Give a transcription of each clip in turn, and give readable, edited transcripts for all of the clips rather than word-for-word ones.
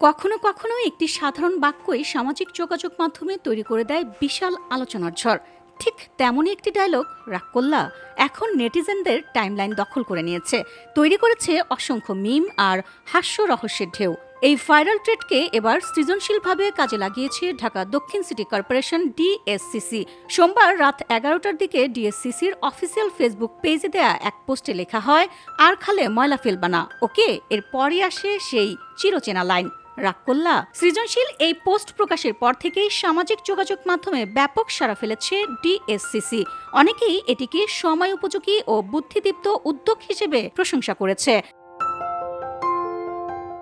কখনো কখনো একটি সাধারণ বাক্যই সামাজিক যোগাযোগ মাধ্যমে তৈরি করে দেয় বিশাল আলোচনার ঝড়। ঠিক তেমনই একটি ডায়লগ রাগ করলা এখন নেটিজেনদের টাইমলাইন দখল করে নিয়েছে, তৈরি করেছে অসংখ্য মিম আর হাস্য রহস্যের ঢেউ। এই ভাইরাল ট্রেডকে এবার সৃজনশীলভাবে কাজে লাগিয়েছে ঢাকা দক্ষিণ সিটি কর্পোরেশন ডিএসসিসি। সোমবার রাত 11টার দিকে ডিএসসিসির অফিসিয়াল ফেসবুক পেজে দেয়া এক পোস্টে লেখা হয়, আর খালে ময়লা ফেলবা না, ওকে। এরপরই আসে সেই চিরচেনা লাইন, রাগ করলা। সৃজনশীল এই পোস্ট প্রকাশের পর থেকেই সামাজিক যোগাযোগ মাধ্যমে ব্যাপক সাড়া ফেলেছে ডিএসসিসি। অনেকেই এটিকে সময় উপযোগী ও বুদ্ধিদীপ্ত উদ্যোগ হিসেবে প্রশংসা করেছে।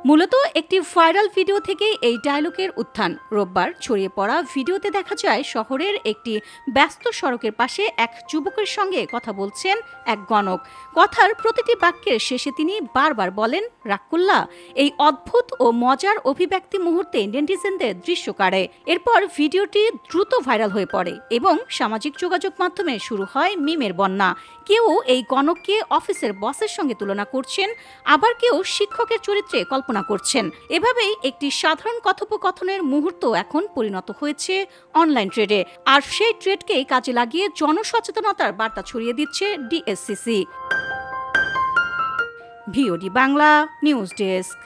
মূলত একটি ভাইরাল ভিডিও থেকে এই ডায়লগের উত্থান। রোববার ছড়িয়ে পড়া ভিডিওতে দেখা যায় শহরের একটি ব্যস্ত সড়কের পাশে এক যুবকের সঙ্গে কথা বলছেন এক গণক। কথার প্রতিটি বাক্যের শেষে তিনি বারবার বলেন, রাক্কুল্লা। এই অদ্ভুত ও মজার অভিব্যক্তি মুহূর্তে নেটিজেনদের দৃশ্য কাড়ে। এরপর ভিডিওটি দ্রুত ভাইরাল হয়ে পড়ে এবং সামাজিক যোগাযোগ মাধ্যমে শুরু হয় মিমের বন্যা। কেউ এই গণককে অফিসের বসের সঙ্গে তুলনা করছেন, আবার কেউ শিক্ষকের চরিত্রে কল্পনা করছেন। এভাবেই একটি সাধারণ কথোপকথনের মুহূর্ত এখন পরিণত হয়েছে অনলাইন ট্রেডে। আর সেই ট্রেডকেই কাজে লাগিয়ে জনসচেতনতার বার্তা ছড়িয়ে দিচ্ছে DSCC. VOD Bangla news desk.